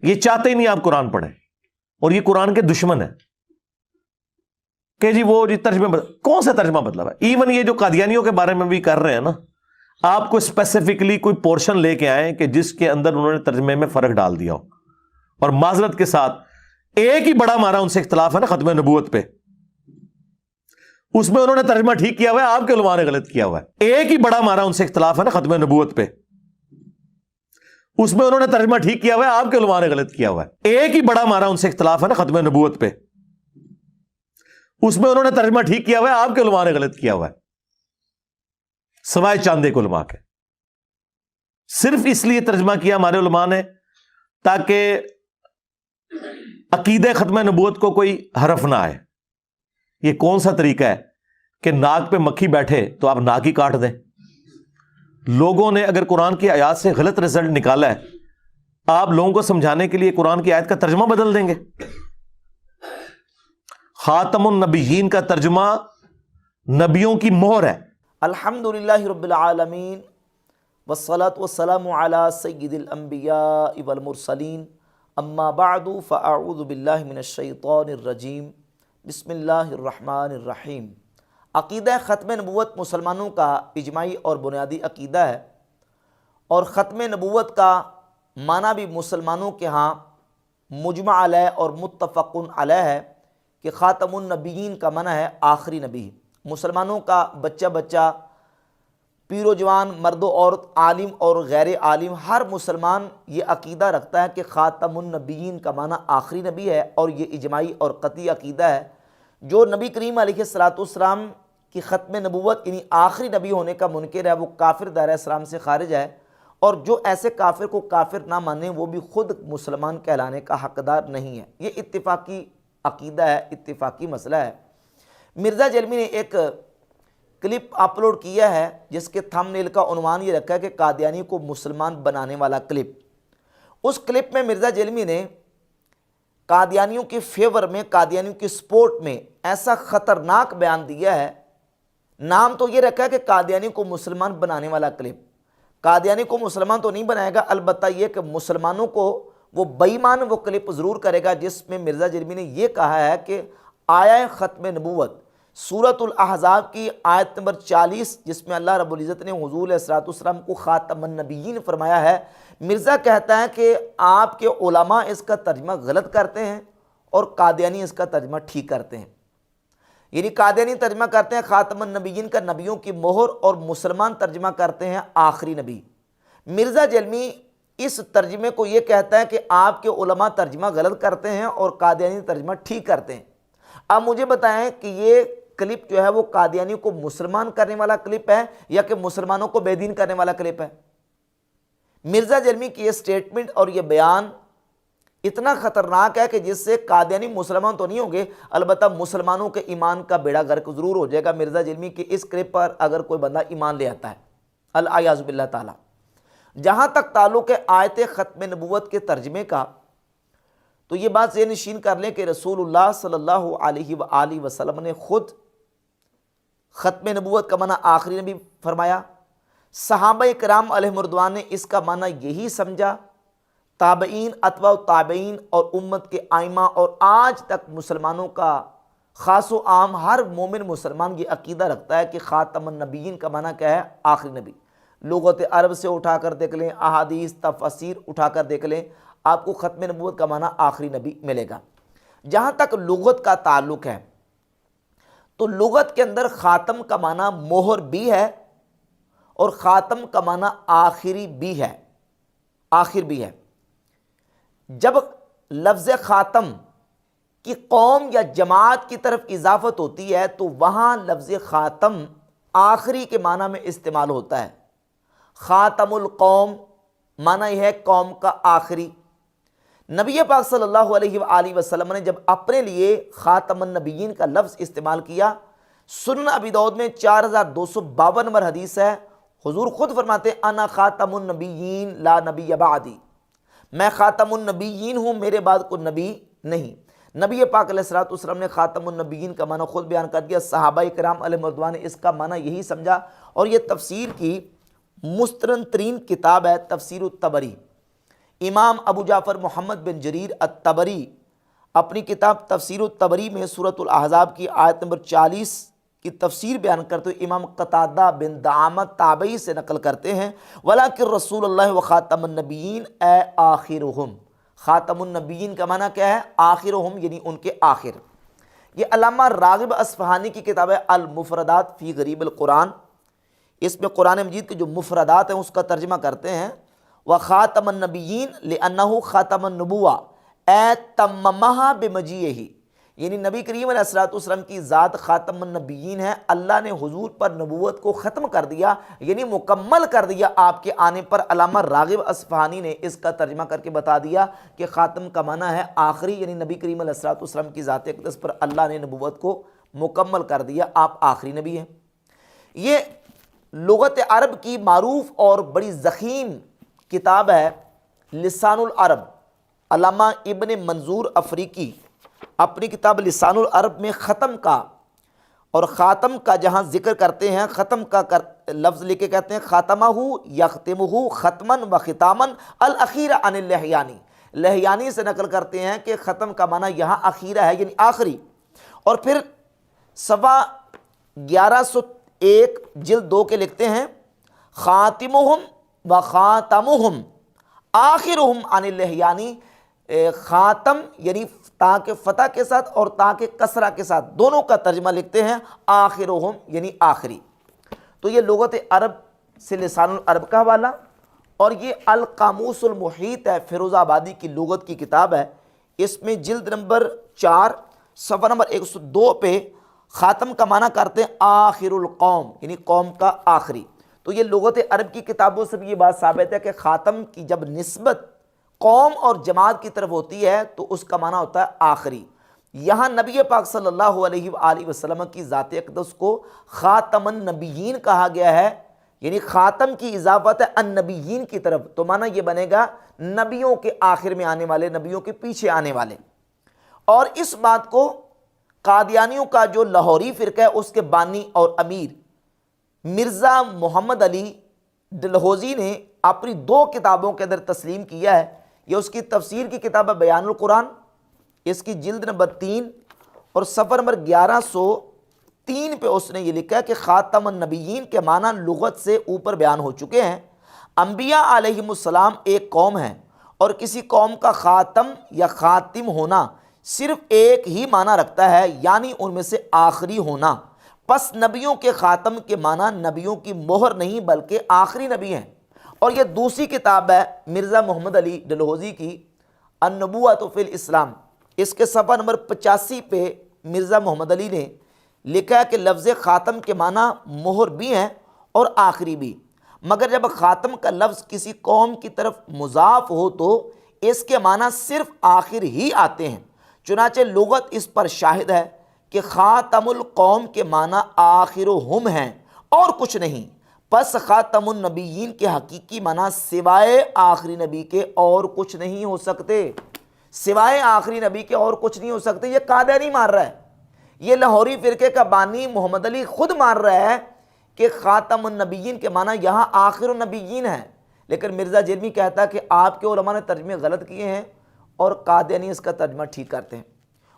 یہ چاہتے ہی نہیں آپ قرآن پڑھیں، اور یہ قرآن کے دشمن ہیں کہ جی وہ جی ترجمہ کون سا ترجمہ بدلا ہے؟ ایون یہ جو قادیانیوں کے بارے میں بھی کر رہے ہیں نا، آپ کو اسپیسیفکلی کوئی پورشن لے کے آئیں کہ جس کے اندر انہوں نے ترجمے میں فرق ڈال دیا ہو، اور معذرت کے ساتھ ایک ہی بڑا ہمارا ان سے اختلاف ہے نا ختم نبوت پہ، اس میں انہوں نے ترجمہ ٹھیک کیا ہوا ہے، آپ کے علماء نے غلط کیا ہوا ہے۔ ایک ہی بڑا ہمارا ان سے اختلاف ہے نا ختم نبوت پہ، اس میں انہوں نے ترجمہ ٹھیک کیا ہوا ہے، آپ کے علماء نے غلط کیا ہوا ہے۔ ایک ہی بڑا ہمارا ان سے اختلاف ہے نا ختم نبوت پہ، اس میں انہوں نے ترجمہ ٹھیک کیا ہوا ہے، آپ کے علماء نے غلط کیا ہوا ہے، سوائے چاندے کے علماء کے۔ صرف اس لیے ترجمہ کیا ہمارے علماء نے تاکہ عقیدہ ختم نبوت کو کوئی حرف نہ آئے۔ یہ کون سا طریقہ ہے کہ ناک پہ مکھی بیٹھے تو آپ ناک ہی کاٹ دیں؟ لوگوں نے اگر قرآن کی آیات سے غلط رزلٹ نکالا ہے، آپ لوگوں کو سمجھانے کے لیے قرآن کی آیت کا ترجمہ بدل دیں گے؟ خاتم النبیین کا ترجمہ نبیوں کی مہر ہے۔ الحمدللہ رب العالمین والصلاة والسلام علی سید الانبیاء والمرسلین، اما بعد فاعوذ باللہ من الشیطان الرجیم، بسم اللہ الرحمن الرحیم۔ عقیدہ ختم نبوت مسلمانوں کا اجماعی اور بنیادی عقیدہ ہے، اور ختم نبوت کا معنی بھی مسلمانوں کے ہاں مجمع علیہ اور متفق علیہ ہے کہ خاتم النبیین کا معنی ہے آخری نبی۔ مسلمانوں کا بچہ بچہ، پیر و جوان، مرد و عورت، عالم اور غیر عالم، ہر مسلمان یہ عقیدہ رکھتا ہے کہ خاتم النبیین کا معنی آخری نبی ہے، اور یہ اجماعی اور قطعی عقیدہ ہے۔ جو نبی کریم علیہ السلام کی ختم نبوت یعنی آخری نبی ہونے کا منکر ہے، وہ کافر دائرہ اسلام سے خارج ہے، اور جو ایسے کافر کو کافر نہ مانے وہ بھی خود مسلمان کہلانے کا حقدار نہیں ہے۔ یہ اتفاقی عقیدہ ہے، اتفاقی مسئلہ ہے۔ مرزا جلمی نے ایک کلپ اپلوڈ کیا ہے جس کے تھم نیل کا عنوان یہ رکھا ہے کہ قادیانی کو مسلمان بنانے والا کلپ۔ اس کلپ میں مرزا جلمی نے قادیانیوں کے فیور میں، قادیانیوں کی سپورٹ میں ایسا خطرناک بیان دیا ہے، نام تو یہ رکھا ہے کہ قادیانی کو مسلمان بنانے والا کلپ۔ قادیانی کو مسلمان تو نہیں بنائے گا، البتہ یہ کہ مسلمانوں کو وہ بے ایمان وہ کلپ ضرور کرے گا جس میں مرزا جلمی نے یہ کہا ہے کہ آیہ ختم نبوت سورۃ الاحزاب کی آیت نمبر 40، جس میں اللہ رب العزت نے حضور علیہ الصلوۃ والسلام کو خاتم النبیین فرمایا ہے، مرزا کہتا ہے کہ آپ کے علماء اس کا ترجمہ غلط کرتے ہیں اور قادیانی اس کا ترجمہ ٹھیک کرتے ہیں۔ یعنی قادیانی ترجمہ کرتے ہیں خاتم النبیین کا نبیوں کی مہر، اور مسلمان ترجمہ کرتے ہیں آخری نبی۔ مرزا جلمی اس ترجمے کو یہ کہتا ہے کہ آپ کے علماء ترجمہ غلط کرتے ہیں اور قادیانی ترجمہ ٹھیک کرتے ہیں۔ اب مجھے بتائیں کہ یہ کلپ جو ہے وہ قادیانی کو مسلمان کرنے والا کلپ ہے یا کہ مسلمانوں کو بے دین کرنے والا کلپ ہے؟ مرزا جلمی کی یہ سٹیٹمنٹ اور یہ بیان اتنا خطرناک ہے کہ جس سے قادیانی مسلمان تو نہیں ہوں گے، البتہ مسلمانوں کے ایمان کا بیڑا غرق ضرور ہو جائے گا مرزا جلمی کی اس کلپ پر اگر کوئی بندہ ایمان لے آتا ہے، الیاذ باللہ تعالی۔ جہاں تک تعلق ہے آیت ختم نبوت کے ترجمے کا، تو یہ بات ذہن نشین کر لیں کہ رسول اللہ صلی اللہ علیہ وآلہ وسلم نے خود ختم نبوت کا معنی آخری نبی فرمایا، صحابہ کرام علیہم رضوان نے اس کا معنی یہی سمجھا، تابعین، اتباع تابعین اور امت کے ائمہ، اور آج تک مسلمانوں کا خاص و عام ہر مومن مسلمان یہ عقیدہ رکھتا ہے کہ خاتم النبیین کا معنی کیا ہے؟ آخری نبی۔ لغت عرب سے اٹھا کر دیکھ لیں، احادیث تفاسیر اٹھا کر دیکھ لیں، آپ کو ختم نبوت کا معنی آخری نبی ملے گا۔ جہاں تک لغت کا تعلق ہے تو لغت کے اندر خاتم کا معنی مہر بھی ہے اور خاتم کا معنی آخری بھی ہے، آخر بھی ہے۔ جب لفظ خاتم کی قوم یا جماعت کی طرف اضافت ہوتی ہے تو وہاں لفظ خاتم آخری کے معنی میں استعمال ہوتا ہے۔ خاتم القوم معنی یہ ہے قوم کا آخری۔ نبی پاک صلی اللہ علیہ وآلہ وسلم نے جب اپنے لیے خاتم النبیین کا لفظ استعمال کیا، سنن ابی داؤد میں 4252 نمبر حدیث ہے، حضور خود فرماتے ہیں انا خاتم النبیین لا نبی بعدی، میں خاتم النبیین ہوں، میرے بعد کوئی نبی نہیں۔ نبی پاک علیہ الصلوۃ والسلام نے خاتم النبیین کا معنی خود بیان کر دیا، صحابہ کرام علیہم رضوان نے اس کا معنی یہی سمجھا، اور یہ تفسیر کی مستند ترین کتاب ہے تفسیر الطبری۔ امام ابو جعفر محمد بن جریر الطبری اپنی کتاب تفسیر الطبری میں سورۃ الاحزاب کی آیت نمبر 40 کی تفسیر بیان کرتے ہوئے امام قتادہ بن دعامت تابعی سے نقل کرتے ہیں وَلَٰكِن رسول اللہ و خاتم النبیین اے آخرہم. خاتم النبیین کا معنی کیا ہے؟ آخرہم یعنی ان کے آخر. یہ علامہ راغب اصفہانی کی کتاب ہے المفردات فی غریب القرآن. اس میں قرآن مجید کے جو مفردات ہیں اس کا ترجمہ کرتے ہیں وَخَاتَمَ النَّبِيِّينَ لِأَنَّهُ خَاتَمَ النُّبُوَّةِ اے تَمَّمَهَا بِمَجِيئِهِ. یعنی نبی کریم علیہ السلام کی ذات خاتم النبیین ہے. اللہ نے حضور پر نبوت کو ختم کر دیا یعنی مکمل کر دیا آپ کے آنے پر. علامہ راغب اصفہانی نے اس کا ترجمہ کر کے بتا دیا کہ خاتم کا معنی ہے آخری، یعنی نبی کریم علیہ السلام کی ذات اقدس پر اللہ نے نبوت کو مکمل کر دیا، آپ آخری نبی ہیں. یہ لغت عرب کی معروف اور بڑی ضخیم کتاب ہے لسان العرب. علامہ ابن منظور افریقی اپنی کتاب لسان العرب میں ختم کا اور خاتم کا جہاں ذکر کرتے ہیں، ختم کا لفظ لے کے کہتے ہیں خاتمہ یختمہ ختمن و ختامن الاخیر عن اللحیانی. لحیانی سے نقل کرتے ہیں کہ ختم کا معنی یہاں اخیرہ ہے یعنی آخری. اور پھر صفحہ 1101 جلد 2 کے لکھتے ہیں خاتمہم و خاتمہم آخرہم عن اللحیانی. خاتم یعنی تا کے فتح کے ساتھ اور تا کے کسرہ کے ساتھ دونوں کا ترجمہ لکھتے ہیں آخرہم یعنی آخری. تو یہ لغت عرب سے لسان العرب کا حوالہ. اور یہ القاموس المحیط ہے، فیروز آبادی کی لغت کی کتاب ہے. اس میں جلد نمبر 4 صفحہ نمبر 102 پہ خاتم کا معنی کرتے ہیں آخر القوم یعنی قوم کا آخری. تو یہ لغت عرب کی کتابوں سے بھی یہ بات ثابت ہے کہ خاتم کی جب نسبت قوم اور جماعت کی طرف ہوتی ہے تو اس کا معنی ہوتا ہے آخری. یہاں نبی پاک صلی اللہ علیہ وآلہ وسلم کی ذات اقدس کو خاتم النبیین کہا گیا ہے، یعنی خاتم کی اضافت ہے النبیین کی طرف، تو معنی یہ بنے گا نبیوں کے آخر میں آنے والے، نبیوں کے پیچھے آنے والے. اور اس بات کو قادیانیوں کا جو لاہوری فرقہ ہے اس کے بانی اور امیر مرزا محمد علی ڈلہوزی نے اپنی 2 کتابوں کے اندر تسلیم کیا ہے. یہ اس کی تفسیر کی کتاب ہے بیان القرآن، اس کی جلد نمبر 3 اور صفحہ نمبر 1103 پہ اس نے یہ لکھا ہے کہ خاتم النبیین کے معنی لغت سے اوپر بیان ہو چکے ہیں. انبیاء علیہم السلام ایک قوم ہے اور کسی قوم کا خاتم یا خاتم ہونا صرف ایک ہی معنی رکھتا ہے یعنی ان میں سے آخری ہونا. پس نبیوں کے خاتم کے معنی نبیوں کی مہر نہیں بلکہ آخری نبی ہیں. اور یہ دوسری کتاب ہے مرزا محمد علی ڈلہوزی کی النبوۃ فی الاسلام. اس کے صفحہ نمبر 85 پہ مرزا محمد علی نے لکھا ہے کہ لفظ خاتم کے معنی مہر بھی ہیں اور آخری بھی، مگر جب خاتم کا لفظ کسی قوم کی طرف مضاف ہو تو اس کے معنی صرف آخر ہی آتے ہیں. چنانچہ لغت اس پر شاہد ہے کہ خاتم القوم کے معنی آخرہم ہیں اور کچھ نہیں. پس خاتم النبیین کے حقیقی معنی سوائے آخری نبی کے اور کچھ نہیں ہو سکتے. سوائے آخری نبی کے اور کچھ نہیں ہو سکتے. یہ قادیانی مار رہا ہے، یہ لاہوری فرقے کا بانی محمد علی خود مار رہا ہے کہ خاتم النبیین کے معنی یہاں آخر النبیین ہے. لیکن مرزا جرمی کہتا ہے کہ آپ کے علماء نے ترجمے غلط کیے ہیں اور قادیانی اس کا ترجمہ ٹھیک کرتے ہیں.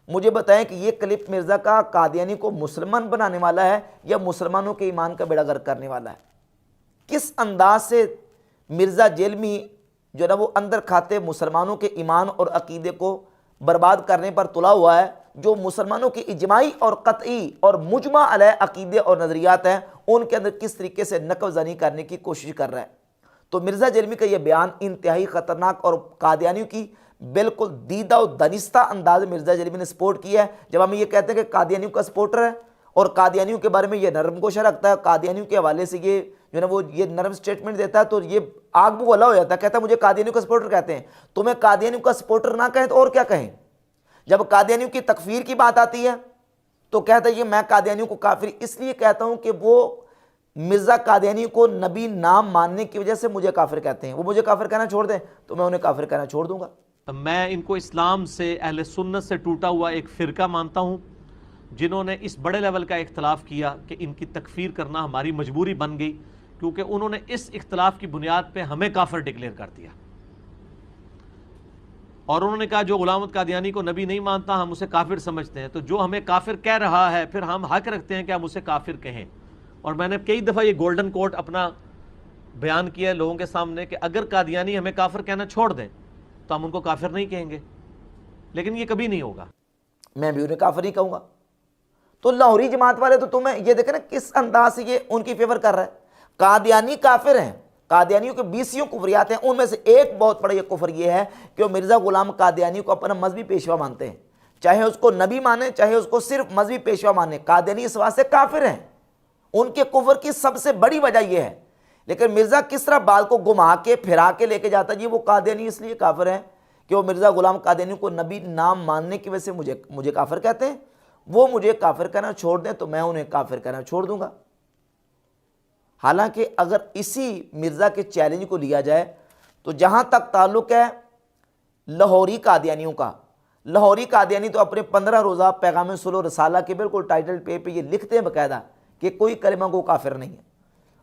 مجھے بتائیں کہ یہ کلپ مرزا کا قادیانی کو مسلمان بنانے والا ہے یا مسلمانوں کے ایمان کا بیڑا غرق کرنے والا ہے؟ کس انداز سے مرزا جیلمی جو ہے نا وہ اندر کھاتے مسلمانوں کے ایمان اور عقیدے کو برباد کرنے پر تلا ہوا ہے، جو مسلمانوں کی اجماعی اور قطعی اور مجمع علیہ عقیدے اور نظریات ہیں ان کے اندر کس طریقے سے نقب زنی کرنے کی کوشش کر رہا ہے. تو مرزا جیلمی کا یہ بیان انتہائی خطرناک اور قادیانیوں کی بالکل دیدہ و دانستہ انداز مرزا جیلمی نے سپورٹ کیا ہے. جب ہم یہ کہتے ہیں کہ قادیانیوں کا سپورٹر ہے اور قادیانیوں کے بارے میں یہ نرم گوشہ رکھتا ہے، قادیانیوں کے حوالے سے یہ جو ہے نا وہ یہ نرم سٹیٹمنٹ دیتا ہے، تو یہ آگ بگولا ہو جاتا ہے. کہتا ہے مجھے قادیانیوں کا سپورٹر کہتے ہیں. تمہیں قادیانیوں کا سپورٹر نہ کہیں تو اور کیا کہیں؟ جب قادیانیوں کی تکفیر کی بات آتی ہے تو کہتا ہے یہ میں قادیانیوں کو کافر اس لیے کہتا ہوں کہ وہ مرزا قادیانی کو نبی نام ماننے کی وجہ سے مجھے کافر کہتے ہیں. وہ مجھے کافر کہنا چھوڑ دیں تو میں انہیں کافر کہنا چھوڑ دوں گا. میں ان کو اسلام سے، اہل سنت سے ٹوٹا ہوا ایک فرقہ مانتا ہوں جنہوں نے اس بڑے لیول کا اختلاف کیا کہ ان کی تکفیر کرنا ہماری مجبوری بن گئی، کیونکہ انہوں نے اس اختلاف کی بنیاد پہ ہمیں کافر ڈکلیئر کر دیا. اور انہوں نے کہا جو غلام احمد قادیانی کو نبی نہیں مانتا ہم اسے کافر سمجھتے ہیں، تو جو ہمیں کافر کہہ رہا ہے پھر ہم حق رکھتے ہیں کہ ہم اسے کافر کہیں۔ اور میں نے کئی دفعہ یہ گولڈن کوٹ اپنا بیان کیا ہے لوگوں کے سامنے کہ اگر قادیانی ہمیں کافر کہنا چھوڑ دیں تو ہم ان کو کافر نہیں کہیں گے، لیکن یہ کبھی نہیں ہوگا۔ میں بھی انہیں کافر ہی کہوں گا۔ تو لاہوری جماعت والے تو تمہیں یہ دیکھیں نا کس انداز سے یہ ان کی فیور کر رہا ہے۔ قادیانی کافر ہیں، قادیانیوں کے 20 کفریات ہیں، ان میں سے ایک بہت بڑا یہ کفر یہ ہے کہ وہ مرزا غلام قادیانی کو اپنا مذہبی پیشوا مانتے ہیں، چاہے اس کو نبی مانیں چاہے اس کو صرف مذہبی پیشوا مانیں، قادیانی اس واسطے کافر ہیں۔ ان کے کفر کی سب سے بڑی وجہ یہ ہے۔ لیکن مرزا کس طرح بال کو گھما کے پھرا کے لے کے جاتا ہے، جی وہ قادیانی اس لیے کافر ہیں کہ وہ مرزا غلام قادیانی کو نبی نام ماننے کی وجہ سے مجھے کافر کہتے ہیں، وہ مجھے کافر کہنا چھوڑ دیں تو میں انہیں کافر کہنا چھوڑ دوں گا۔ حالانکہ اگر اسی مرزا کے چیلنج کو لیا جائے تو جہاں تک تعلق ہے لاہوری قادیانیوں کا، لاہوری قادیانی تو اپنے 15 روزہ پیغام صلح و رسالہ کے بالکل ٹائٹل پہ یہ لکھتے ہیں باقاعدہ کہ کوئی کلمہ گو کافر نہیں ہے،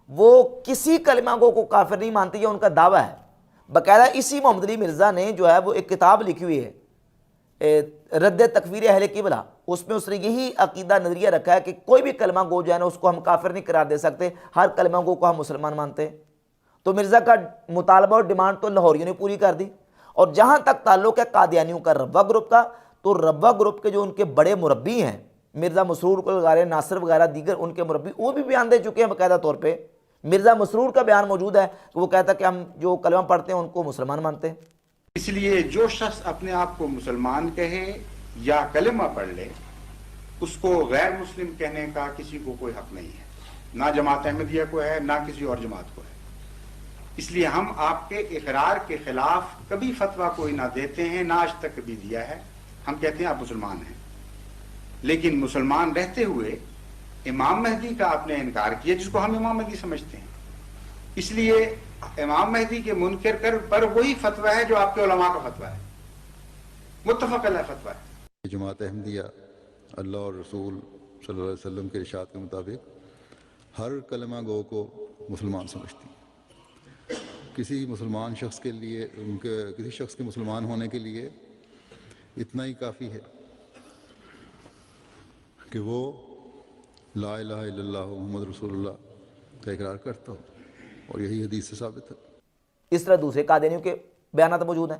وہ کسی کلمہ گو کو کافر نہیں مانتے، یہ ان کا دعویٰ ہے۔ باقاعدہ اسی محمد علی مرزا نے جو ہے وہ ایک کتاب لکھی ہوئی ہے رد تکفیر اہل قبلہ، اس میں اس نے یہی عقیدہ نظریہ رکھا ہے کہ کوئی بھی کلمہ گو جو ہے نا اس کو ہم کافر نہیں قرار دے سکتے، ہر کلمہ گو کو ہم مسلمان مانتے ہیں۔ تو مرزا کا مطالبہ اور ڈیمانڈ تو لاہوریوں نے پوری کر دی۔ اور جہاں تک تعلق ہے قادیانیوں کا ربوہ گروپ کا، تو ربوہ گروپ کے جو ان کے بڑے مربی ہیں مرزا مسرور وغیرہ، ناصر وغیرہ دیگر ان کے مربی، وہ بھی بیان دے چکے ہیں باقاعدہ طور پہ۔ مرزا مسرور کا بیان موجود ہے کہ وہ کہتا ہے کہ ہم جو کلمہ پڑھتے ہیں ان کو مسلمان مانتے ہیں۔ اس لیے جو شخص اپنے آپ کو مسلمان کہے یا کلمہ پڑھ لے، اس کو غیر مسلم کہنے کا کسی کو کوئی حق نہیں ہے، نہ جماعت احمدیہ کو ہے نہ کسی اور جماعت کو ہے۔ اس لیے ہم آپ کے اقرار کے خلاف کبھی فتویٰ کوئی نہ دیتے ہیں، نہ آج تک کبھی دیا ہے۔ ہم کہتے ہیں آپ مسلمان ہیں، لیکن مسلمان رہتے ہوئے امام مہدی کا آپ نے انکار کیا جس کو ہم امام مہدی سمجھتے ہیں، اس لیے امام مہدی کے منکر پر وہی فتویٰ ہے جو آپ کے علماء کا فتویٰ ہے، متفق علیہ فتویٰ ہے۔ جماعت احمدیہ اللہ اور رسول صلی اللہ علیہ وسلم کے ارشاد کے مطابق ہر کلمہ گو کو مسلمان سمجھتی ہے۔ کسی مسلمان شخص کے لیے کسی شخص کے مسلمان ہونے کے لیے اتنا ہی کافی ہے کہ وہ لا الہ الا اللہ محمد رسول اللہ کا اقرار کرتا ہو، اور یہی حدیث سے ثابت ہے۔ اس طرح دوسرے قادیانیوں کے بیانات موجود ہیں۔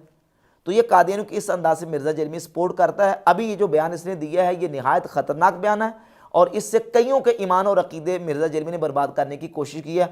تو یہ قادیانیوں کی اس انداز سے مرزا جرمی سپورٹ کرتا ہے۔ ابھی یہ جو بیان اس نے دیا ہے یہ نہایت خطرناک بیان ہے، اور اس سے کئیوں کے ایمان اور عقیدے مرزا جرمی نے برباد کرنے کی کوشش کی ہے۔